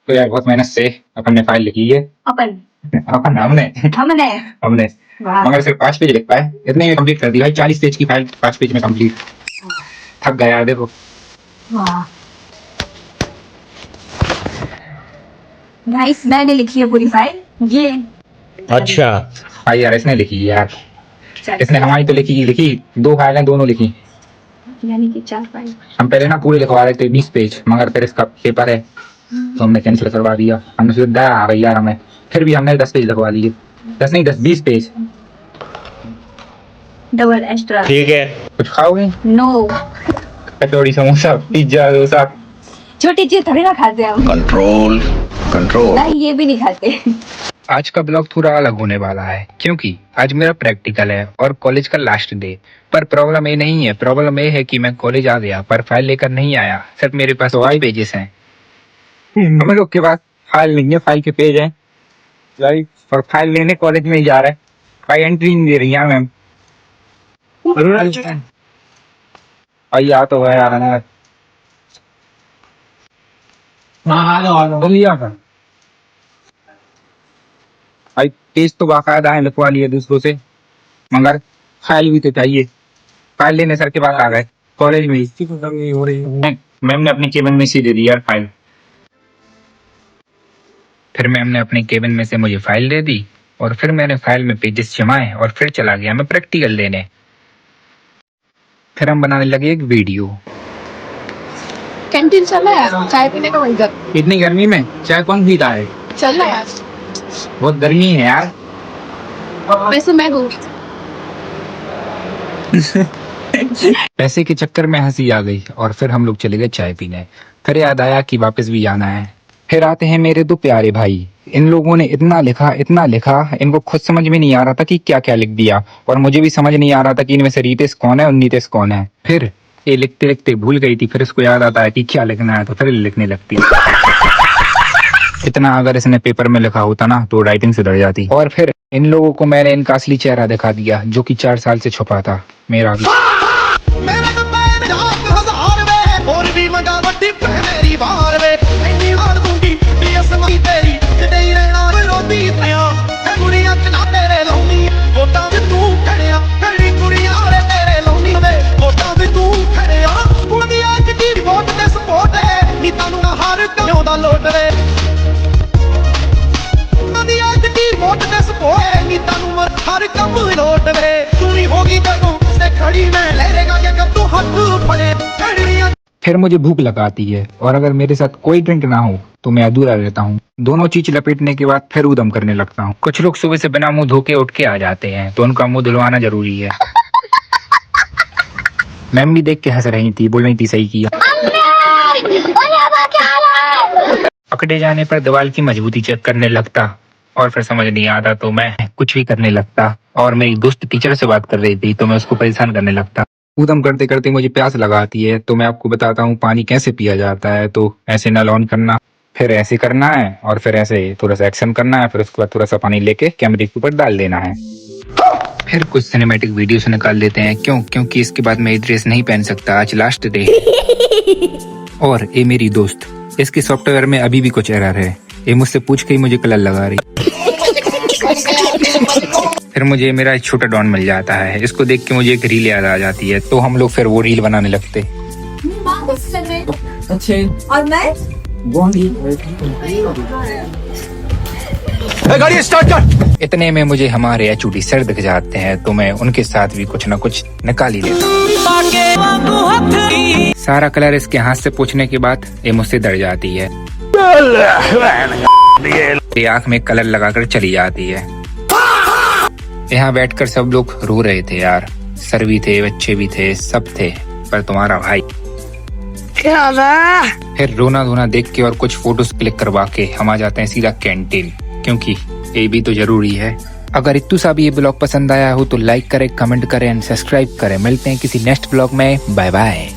तो यार बहुत मेहनत से अपन ने फाइल लिखी है। अपन हमने हमने हमने मगर सिर्फ 5 पेज लिख पाए, इतने में कंप्लीट कर दी भाई। 40 पेज की फाइल 5 पेज में कंप्लीट। थक गया यार देखो। नाइस, मैंने लिखी है पूरी फाइल ये। अच्छा भाई यार इसने लिखी है यार, इसने हमारी तो लिखी 2 फाइल हैं, दोनों लिखी, यानी कि 4 फाइल। हम पहले ना पूरे लिखवा रहे थे 20 पेज, मगर फिर इसका पेपर है तो हमने कैंसिल करवा दिया। हमने सोचा दया आ गई यार हमें, फिर भी हमने 10 पेज लिखवा लिए। 10 नहीं 20 पेज। Double extra. ठीक है। कुछ खाओगे? नो। कचौड़ी, समोसा, पिज्जा, डोसा। छोटी चीज थोड़ी ना खाते हम। Control control. नहीं ये भी नहीं खाते। आज का ब्लॉग थोड़ा अलग होने वाला है क्योंकि आज मेरा प्रैक्टिकल है और कॉलेज का लास्ट डे। पर प्रॉब्लम ये नहीं है, प्रॉब्लम ये है कि मैं कॉलेज आ गया पर फाइल लेकर नहीं आया। सिर्फ मेरे पास 2 पेजेस हैं। हम लोग के पास फाइल नहीं है, फाइल के पेज हैं भाई, और फाइल लेने कॉलेज में ही जा रहा है। भाई एंट्री नहीं दे रही है मैम। भाई आ तो है यार। भाई पेज तो बाकायदा है, लिखवा लिए दूसरों से, मगर फाइल भी तो चाहिए। फाइल लेने सर के पास आ गए कॉलेज में ही। मैम ने अपनी केबिन में से दे दी यार फाइल। फिर मैम ने अपनी केबिन में से मुझे फाइल दे दी और फिर मैंने फाइल में पेजेस जमाए और फिर चला गया मैं प्रैक्टिकल देने। फिर हम बनाने लगे एक वीडियो। कैंटीन चल रहा है, चाय पीने का मन कर। इतनी गर्मी में चाय कौन पीता है? चल रहा है, बहुत गर्मी है यार। वैसे मैं हूँ। पैसे के चक्कर में हंसी आ गई और फिर हम लोग चले गए चाय पीने। फिर याद आया कि वापस भी जाना है। फिर आते हैं मेरे 2 प्यारे भाई। इन लोगों ने इतना लिखा, इनको खुद समझ में नहीं आ रहा था कि क्या क्या लिख दिया, और मुझे भी समझ नहीं आ रहा था कि इनमें से रीतेश कौन है और नीतेश कौन है। फिर ये लिखते लिखते भूल गई थी, फिर इसको याद आता है कि क्या लिखना है तो फिर लिखने लगती। इतना अगर इसने पेपर में लिखा होता ना तो राइटिंग सुधर जाती। और फिर इन लोगों को मैंने इनका असली चेहरा दिखा दिया जो कि 4 साल से छुपा था, मेरा भी। फिर मुझे भूख लगाती है और अगर मेरे साथ कोई ड्रिंक ना हो तो मैं अधूरा रहता हूँ। दोनों चीज लपेटने के बाद फिर उदम करने लगता हूँ। कुछ लोग सुबह से बिना मुंह धोके उठ के आ जाते हैं तो उनका मुंह धुलवाना जरूरी है। मैम भी देख के हंस रही थी, बोल रही थी सही किया। पकड़े जाने पर दीवार की मजबूती चेक करने लगता और फिर समझ नहीं आता तो मैं कुछ भी करने लगता। और मेरी दोस्त टीचर से बात कर रही थी तो मैं उसको परेशान करने लगता। ऊधम करते करते मुझे प्यास लगाती है तो मैं आपको बताता हूँ पानी कैसे पिया जाता है। तो ऐसे नल ऑन करना, फिर ऐसे करना है और फिर ऐसे थोड़ा सा एक्शन करना है, फिर उसके बाद थोड़ा सा पानी लेके कैमरे के ऊपर डाल देना है। फिर कुछ सिनेमैटिक वीडियोस निकाल लेते हैं। क्योंकि इसके बाद मैं ये ड्रेस नहीं पहन सकता, आज लास्ट डे। और ये मेरी दोस्त, इसके सॉफ्टवेयर में अभी भी कुछ एरर है। ये मुझसे पूछ के ही मुझे कलर लगा रही। फिर मुझे मेरा एक छोटा डॉन मिल जाता है, इसको देख के मुझे एक रील याद आ जाती है तो हम लोग फिर वो रील बनाने लगते। और मैं गाड़ी स्टार्ट कर। इतने में मुझे हमारे एचओडी सर दिख जाते हैं तो मैं उनके साथ भी कुछ न कुछ निकाल ही लेता हूँ। सारा कलर इसके हाथ से पूछने के बाद ये मुझसे डर जाती है। ये आंख में कलर लगाकर चली जाती है। यहाँ बैठकर सब लोग रो रहे थे यार। सर भी थे, बच्चे भी थे, सब थे, पर तुम्हारा भाई। फिर रोना धोना देख के और कुछ फोटोज क्लिक करवा के हम आ जाते हैं सीधा कैंटीन, क्योंकि ये भी तो जरूरी है। अगर इत्तू सा भी ये ब्लॉग पसंद आया हो तो लाइक करें, कमेंट करें एंड सब्सक्राइब करें। मिलते हैं किसी नेक्स्ट ब्लॉग में। Bye bye.